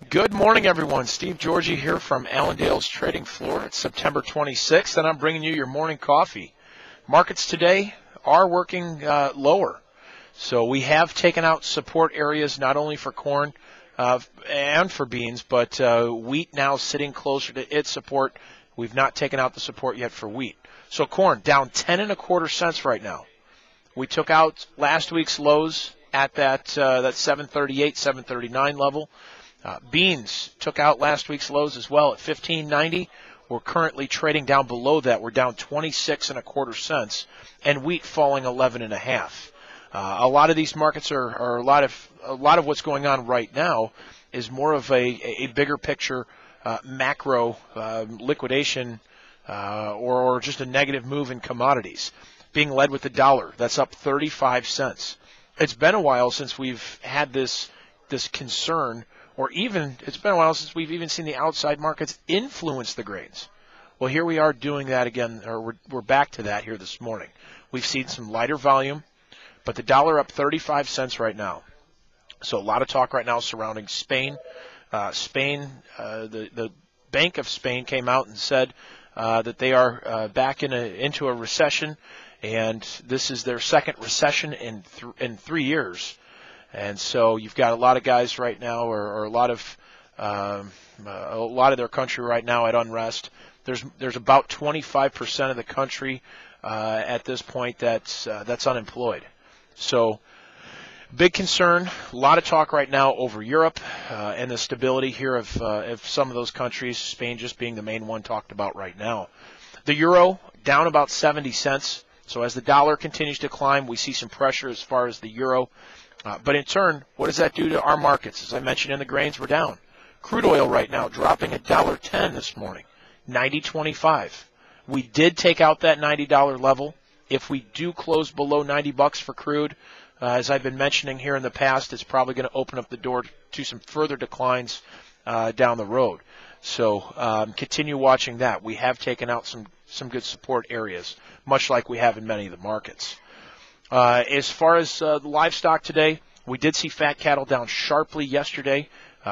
Good morning, everyone. Steve Georgie here from Allendale's trading floor. It's September 26th, and I'm bringing you your morning coffee. Markets today are working lower. So we have taken out support areas not only for corn and for beans, but wheat now sitting closer to its support. We've not taken out the support yet for wheat. So corn down 10 1/4 cents right now. We took out last week's lows at that 738, 739 level. Beans took out last week's lows as well at 15.90. We're currently trading down below that. We're down 26 1/4 cents, and wheat falling 11 1/2. A lot of these markets are a lot of what's going on right now is more of a bigger picture macro liquidation or just a negative move in commodities, being led with the dollar. That's up 35 cents. It's been a while since we've had this concern, or even it's been a while since we've even seen the outside markets influence the grains. Well, here we are doing that again, or we're back to that here this morning. We've seen some lighter volume, but the dollar up 35 cents right now. So a lot of talk right now surrounding Spain. The Bank of Spain came out and said that they are back into a recession, and this is their second recession in 3 years. And so you've got a lot of guys right now, or a lot of their country right now at unrest. There's about 25% of the country at this point that's unemployed. So big concern. A lot of talk right now over Europe and the stability here of some of those countries. Spain just being the main one talked about right now. The euro down about 70 cents. So as the dollar continues to climb, we see some pressure as far as the euro. But in turn, what does that do to our markets? As I mentioned in the grains, we're down. Crude oil right now dropping $1.10 this morning, 90.25. We did take out that $90 level. If we do close below $90 for crude, as I've been mentioning here in the past, it's probably going to open up the door to some further declines down the road. So continue watching that. We have taken out some good support areas, much like we have in many of the markets. As far as the livestock today, we did see fat cattle down sharply yesterday.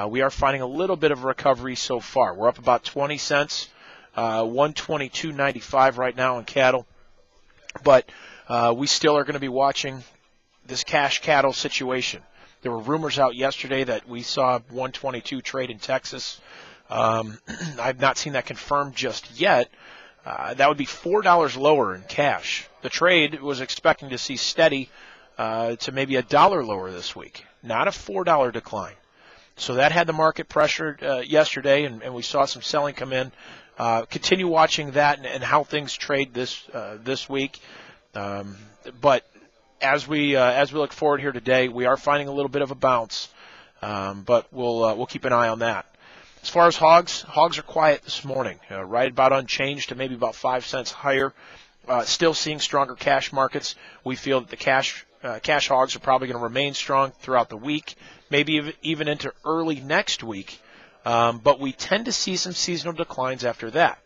We are finding a little bit of a recovery so far. We're up about 20 cents, 122.95 right now in cattle. But we still are going to be watching this cash cattle situation. There were rumors out yesterday that we saw 122 trade in Texas. I've not seen that confirmed just yet. That would be $4 lower in cash. The trade was expecting to see steady to maybe $1 lower this week, not a $4 decline. So that had the market pressured yesterday, and we saw some selling come in. Continue watching that and how things trade this week. But as we look forward here today, we are finding a little bit of a bounce, but we'll keep an eye on that. As far as hogs are quiet this morning, right about unchanged to maybe about 5 cents higher. Still seeing stronger cash markets. We feel that the cash hogs are probably going to remain strong throughout the week, maybe even into early next week. But we tend to see some seasonal declines after that.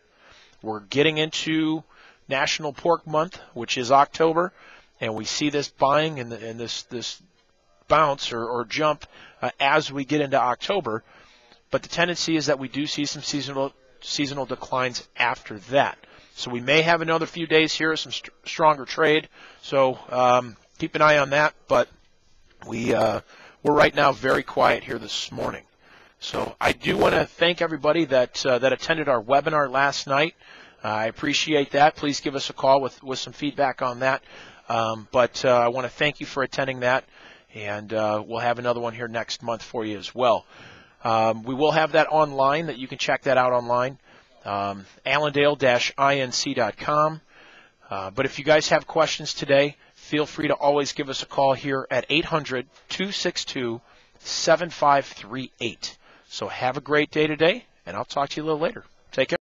We're getting into National Pork Month, which is October, and we see this buying and this bounce or jump as we get into October. But the tendency is that we do see some seasonal declines after that. So we may have another few days here of some stronger trade. So keep an eye on that. But we're right now very quiet here this morning. So I do want to thank everybody that attended our webinar last night. I appreciate that. Please give us a call with some feedback on that. But I want to thank you for attending that. And we'll have another one here next month for you as well. We will have that online, that you can check that out online, allendale-inc.com. But if you guys have questions today, feel free to always give us a call here at 800-262-7538. So have a great day today, and I'll talk to you a little later. Take care.